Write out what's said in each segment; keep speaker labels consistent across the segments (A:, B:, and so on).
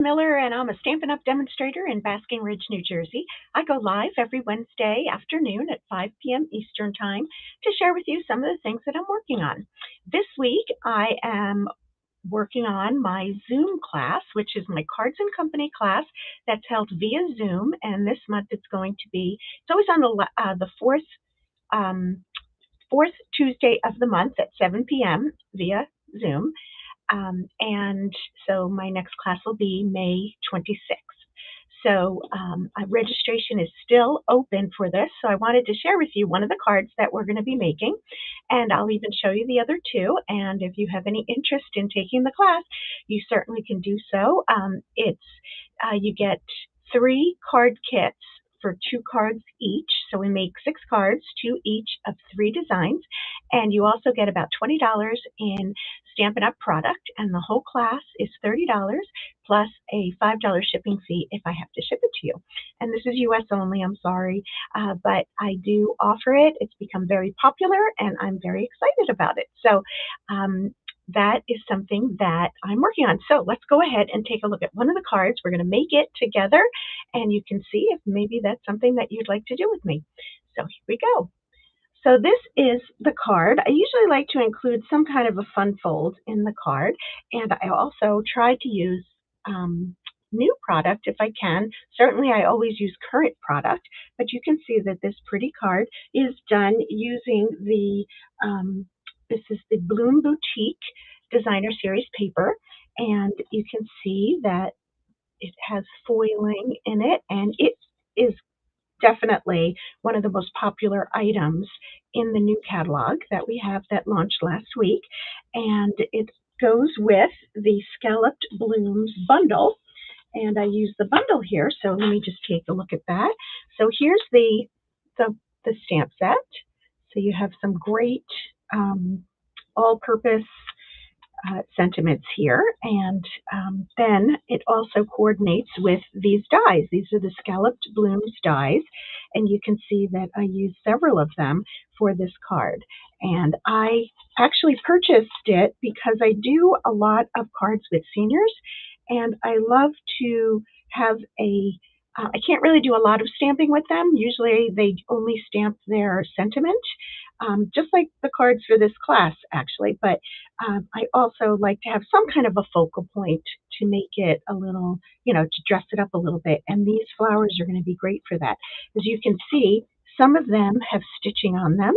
A: Miller, and I'm a Stampin' Up! Demonstrator in Basking Ridge, New Jersey. I go live every Wednesday afternoon at 5 p.m. Eastern Time to share with you some of the things that I'm working on. This week, I am working on my Zoom class, which is my Cards and Company class that's held via Zoom. And this month it's going to be, it's always on the um, fourth Tuesday of the month at 7 p.m. via Zoom. And so my next class will be May 26th. So registration is still open for this. So I wanted to share with you one of the cards that we're going to be making. And I'll even show you the other two. And if you have any interest in taking the class, you certainly can do so. You get 3 card kits for 2 cards each. So we make 6 cards, 2 each of 3 designs. And you also get about $20 in Stampin' Up! Product. And the whole class is $30 plus a $5 shipping fee if I have to ship it to you. And this is US only, I'm sorry, but I do offer it. It's become very popular and I'm very excited about it. So that is something that I'm working on. So let's go ahead and take a look at one of the cards. We're going to make it together and you can see if maybe that's something that you'd like to do with me. So here we go. So this is the card. I usually like to include some kind of a fun fold in the card, and I also try to use new product if I can. Certainly I always use current product, but you can see that this pretty card is done using this is the Bloom Boutique Designer Series paper, and you can see that it has foiling in it, and it is definitely one of the most popular items in the new catalog that we have that launched last week. And it goes with the Scalloped Blooms bundle. And I use the bundle here, so let me just take a look at that. So here's the stamp set. So you have some great all-purpose sentiments here, and then it also coordinates with these dies. These are the Scalloped Blooms dies, and you can see that I use several of them for this card. And I actually purchased it because I do a lot of cards with seniors, and I love to have I can't really do a lot of stamping with them. Usually they only stamp their sentiment, just like the cards for this class, actually. But I also like to have some kind of a focal point to make it a little, to dress it up a little bit. And these flowers are going to be great for that. As you can see, some of them have stitching on them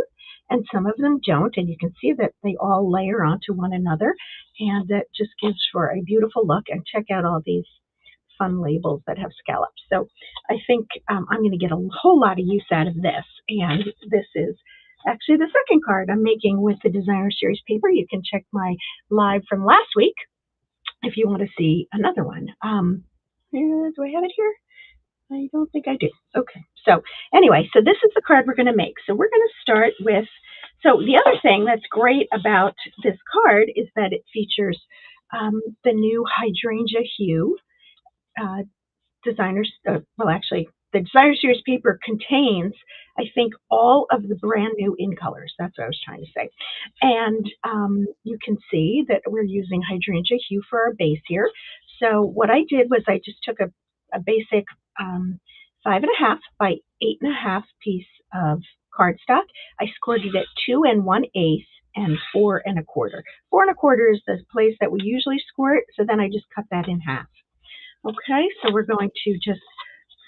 A: and some of them don't. And you can see that they all layer onto one another. And that just gives for a beautiful look. And check out all these fun labels that have scallops. So I think I'm going to get a whole lot of use out of this. And this is actually the second card I'm making with the Designer Series paper. You can check my live from last week if you want to see another one. Do I have it here? I don't think I do. Okay. So anyway, so this is the card we're going to make. So we're going to start with, so the other thing that's great about this card is that it features the new Hydrangea Hue designers, actually, the Designer Series paper contains, I think, all of the brand new in colors. That's what I was trying to say. And you can see that we're using Hydrangea Hue for our base here. So what I did was I just took a basic 5.5 by 8.5 piece of cardstock. I scored it at 2 1/8 and 4 1/4. 4 1/4 is the place that we usually score it, so then I just cut that in half. Okay, so we're going to just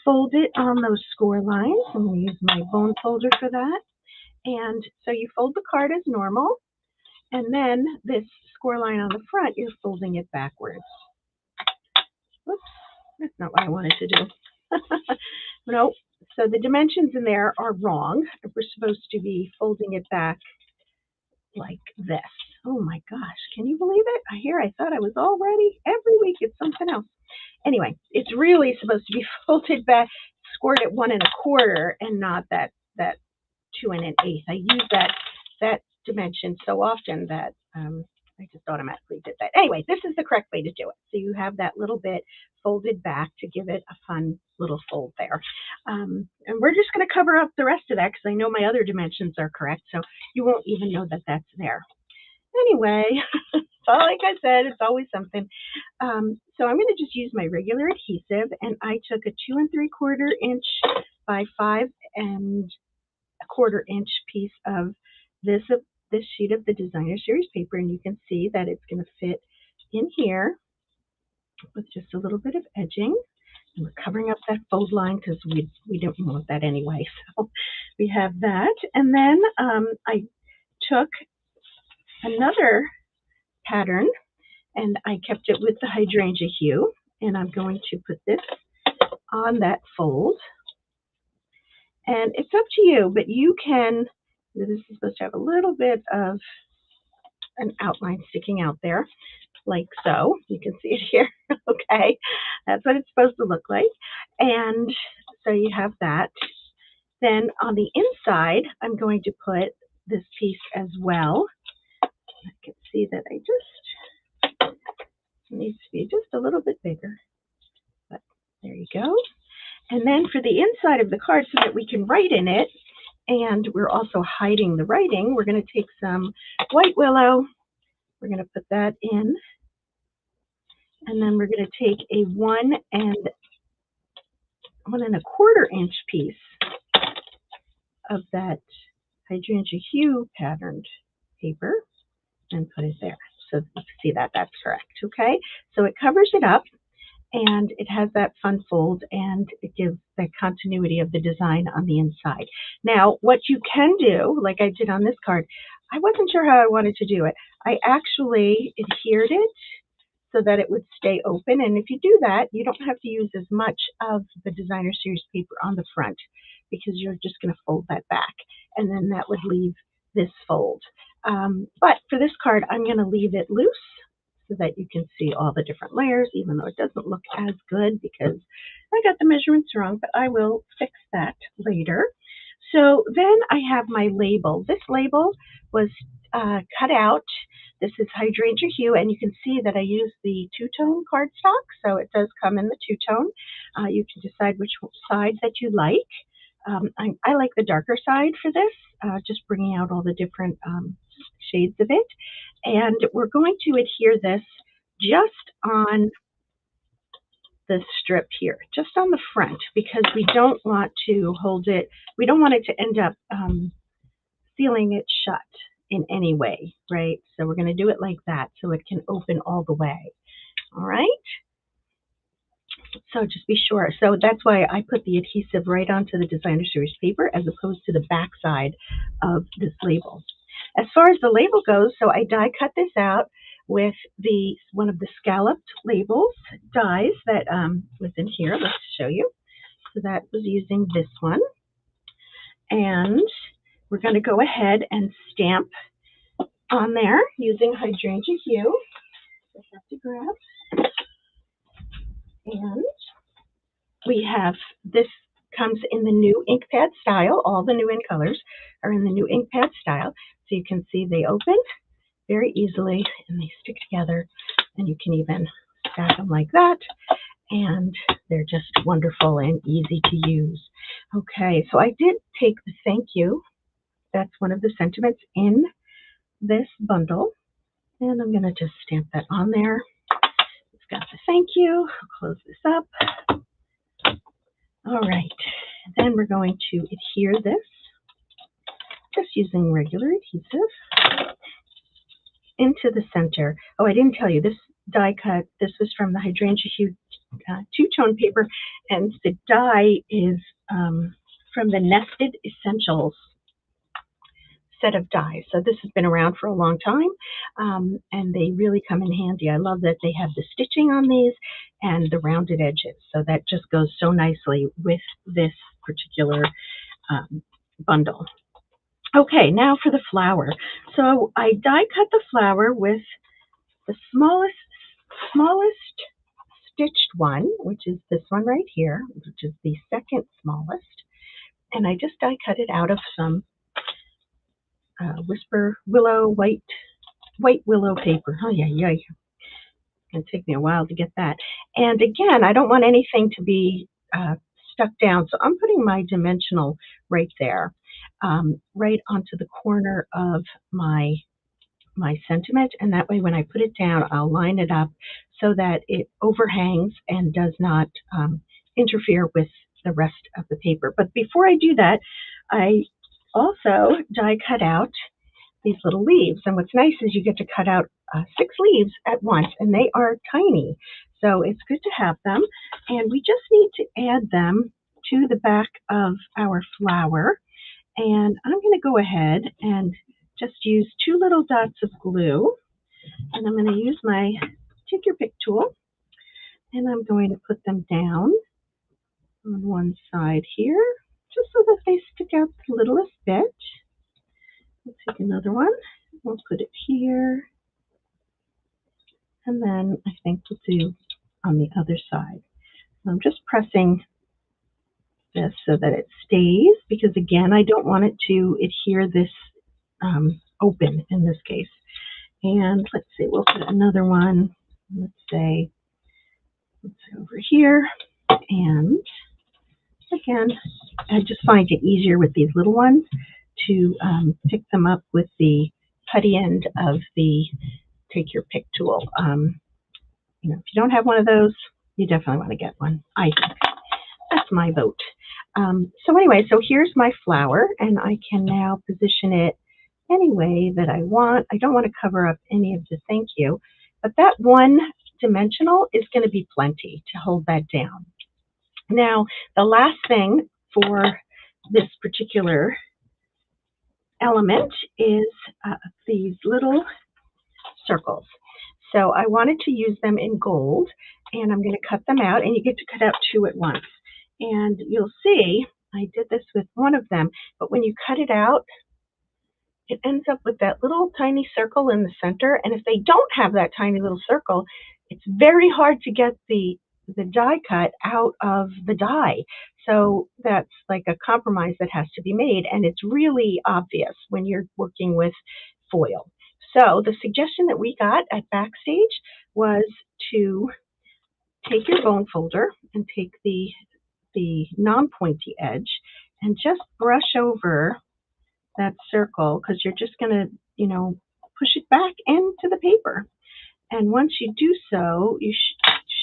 A: fold it on those score lines. I'm going to use my bone folder for that. And so you fold the card as normal, and then this score line on the front, you're folding it backwards. Whoops, that's not what I wanted to do. No, so the dimensions in there are wrong. We're supposed to be folding it back like this. Oh my gosh, can you believe it? I thought I was all ready. Every week it's something else. Anyway, it's really supposed to be folded back, scored at 1 1/4 and not that 2 1/8. I use that dimension so often that I just automatically did that. Anyway, this is the correct way to do it. So you have that little bit folded back to give it a fun little fold there. And we're just going to cover up the rest of that because I know my other dimensions are correct, so you won't even know that that's there. Anyway, so like I said, it's always something. So I'm going to just use my regular adhesive, and I took a 2 3/4 inch by 5 1/4 inch piece of this sheet of the Designer Series paper, and you can see that it's going to fit in here with just a little bit of edging. And we're covering up that fold line because we don't want that anyway. So we have that, and then I took another pattern and I kept it with the Hydrangea Hue, and I'm going to put this on that fold. And it's up to you, but you can, this is supposed to have a little bit of an outline sticking out there, like so. You can see it here. Okay, that's what it's supposed to look like. And so you have that. Then on the inside, I'm going to put this piece as well. I can see that I just, it needs to be just a little bit bigger. But there you go. And then for the inside of the card, so that we can write in it, and we're also hiding the writing, we're going to take some white willow. We're going to put that in. And then we're going to take a 1 1/4 inch piece of that Hydrangea Hue patterned paper and put it there. So you can see that that's correct. Okay, so it covers it up, and it has that fun fold, and it gives the continuity of the design on the inside. Now, what you can do, like I did on this card, I wasn't sure how I wanted to do it. I actually adhered it so that it would stay open, and if you do that, you don't have to use as much of the Designer Series paper on the front, because you're just going to fold that back, and then that would leave this fold. But for this card, I'm going to leave it loose so that you can see all the different layers, even though it doesn't look as good because I got the measurements wrong, but I will fix that later. So then I have my label. This label was cut out. This is Hydrangea Hue, and you can see that I use the two-tone cardstock, so it does come in the two-tone. You can decide which side that you like. I like the darker side for this, just bringing out all the different shades of it. And we're going to adhere this just on the strip here, just on the front, because we don't want to hold it, we don't want it to end up sealing it shut in any way, right? So we're going to do it like that so it can open all the way. All right? So just be sure. So that's why I put the adhesive right onto the Designer Series paper as opposed to the back side of this label. As far as the label goes, so I die cut this out with one of the scalloped labels dies that was in here. Let's show you. So that was using this one. And we're going to go ahead and stamp on there using Hydrangea Hue. I have to grab. And we have, this comes in the new ink pad style. All the new ink colors are in the new ink pad style. So you can see they open very easily and they stick together, and you can even stack them like that, and they're just wonderful and easy to use. Okay, so I did take the thank you. That's one of the sentiments in this bundle, and I'm going to just stamp that on there. It's got the thank you. I'll close this up. All right, then we're going to adhere this just using regular adhesive into the center. Oh, I didn't tell you, this die cut, this was from the Hydrangea Hue two-tone paper, and the die is from the Nested Essentials set of dies. So this has been around for a long time, and they really come in handy. I love that they have the stitching on these and the rounded edges. So that just goes so nicely with this particular bundle. Okay, now for the flower. So I die cut the flower with the smallest stitched one, which is this one right here, which is the second smallest. And I just die cut it out of some Willow white willow paper. Oh yeah. It's gonna take me a while to get that. And again, I don't want anything to be stuck down, so I'm putting my dimensional right there, right onto the corner of my my sentiment, and that way when I put it down, I'll line it up so that it overhangs and does not interfere with the rest of the paper. But before I do that, I also die cut out these little leaves. And what's nice is you get to cut out 6 leaves at once, and they are tiny. So it's good to have them. And we just need to add them to the back of our flower. And I'm going to go ahead and just use 2 little dots of glue. And I'm going to use my take your pick tool. And I'm going to put them down on one side here, just so that they stick out the littlest bit. Let's take another one. We'll put it here. And then I think we'll do on the other side. So I'm just pressing this so that it stays, because again, I don't want it to adhere this open in this case. And let's see, we'll put another one, let's say over here. And again, I just find it easier with these little ones to pick them up with the putty end of the take your pick tool. If you don't have one of those, you definitely want to get one. I think that's my vote. So anyway, so here's my flower, and I can now position it any way that I want. I don't want to cover up any of the thank you, but that one dimensional is going to be plenty to hold that down. Now, the last thing for this particular element is these little circles. So I wanted to use them in gold, and I'm going to cut them out, and you get to cut out 2 at once. And you'll see I did this with one of them, but when you cut it out, it ends up with that little tiny circle in the center. And if they don't have that tiny little circle, it's very hard to get the die cut out of the die. So that's like a compromise that has to be made, and it's really obvious when you're working with foil. So the suggestion that we got at Backstage was to take your bone folder and take the non-pointy edge and just brush over that circle, because you're just going to, push it back into the paper. And once you do so, you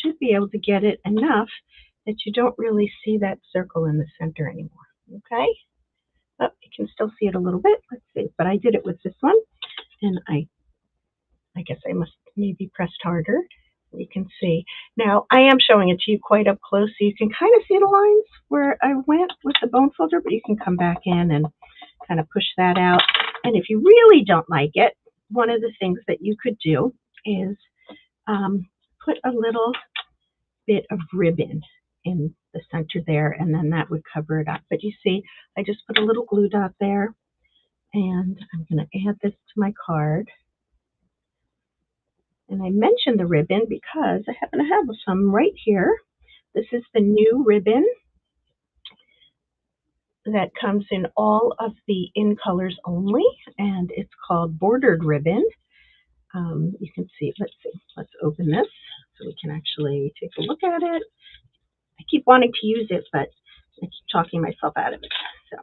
A: should be able to get it enough that you don't really see that circle in the center anymore. Okay? Oh, you can still see it a little bit. Let's see. But I did it with this one, and I guess I must maybe pressed harder. You can see. Now, I am showing it to you quite up close, so you can kind of see the lines where I went with the bone folder, but you can come back in and kind of push that out. And if you really don't like it, one of the things that you could do is put a little bit of ribbon in the center there, and then that would cover it up. But you see, I just put a little glue dot there, and I'm going to add this to my card. And I mentioned the ribbon because I happen to have some right here. This is the new ribbon that comes in all of the in colors only, and it's called bordered ribbon. You can see, let's open this so we can actually take a look at it. I keep wanting to use it, but I keep talking myself out of it. So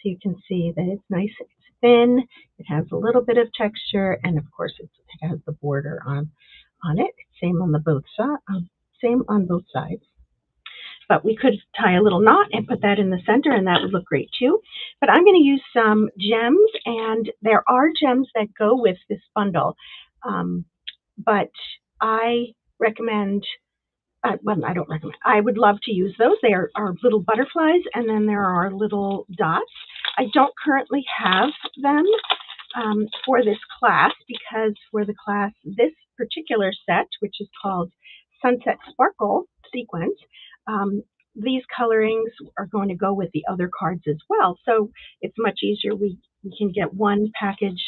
A: you can see that it's nice, it's thin, it has a little bit of texture, and of course it has the border on it. Same on both sides. But we could tie a little knot and put that in the center, and that would look great too. But I'm going to use some gems, and there are gems that go with this bundle. But I recommend, well, I don't recommend, I would love to use those. They are little butterflies, and then there are little dots. I don't currently have them for this class, because for the class, this particular set, which is called Sunset Sparkle Sequence, these colorings are going to go with the other cards as well. So it's much easier. We can get one package.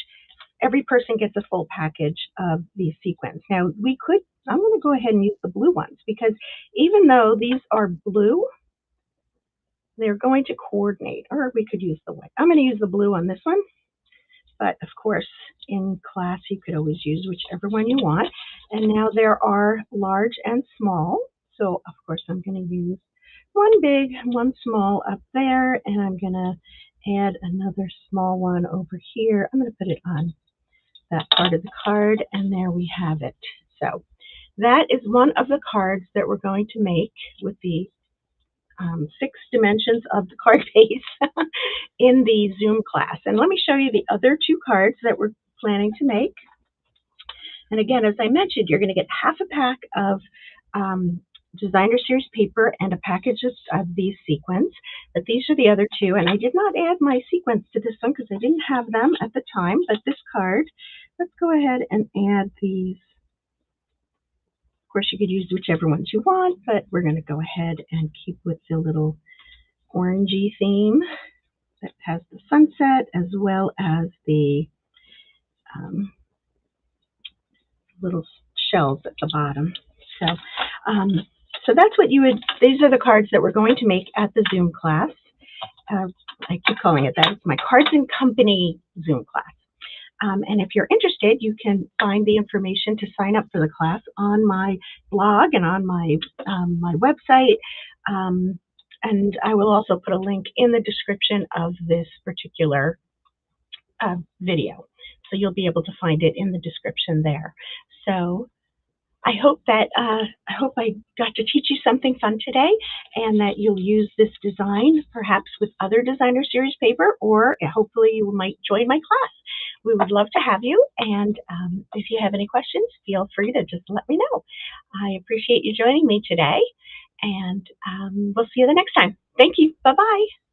A: Every person gets a full package of these sequins. Now, I'm going to go ahead and use the blue ones, because even though these are blue, they're going to coordinate, or we could use the white. I'm going to use the blue on this one. But of course, in class, you could always use whichever one you want. And now there are large and small. So of course, I'm going to use one big, one small up there, and I'm going to add another small one over here. I'm going to put it on that part of the card, and there we have it. So that is one of the cards that we're going to make with the 6 dimensions of the card base in the Zoom class. And let me show you the other 2 cards that we're planning to make. And again, as I mentioned, you're going to get half a pack of designer series paper and a package of these sequins. But these are the other 2, and I did not add my sequins to this one because I didn't have them at the time. But this card, let's go ahead and add these. Of course, you could use whichever ones you want, but we're going to go ahead and keep with the little orangey theme that has the sunset as well as the little shells at the bottom. So that's what you would, these are the cards that we're going to make at the Zoom class. I keep calling it that. It's my Cards and Company Zoom class. And if you're interested, you can find the information to sign up for the class on my blog and on my website. And I will also put a link in the description of this particular video. So you'll be able to find it in the description there. So I hope I got to teach you something fun today, and that you'll use this design perhaps with other designer series paper, or hopefully you might join my class. We would love to have you, and if you have any questions, feel free to just let me know. I appreciate you joining me today, and we'll see you the next time. Thank you. Bye-bye.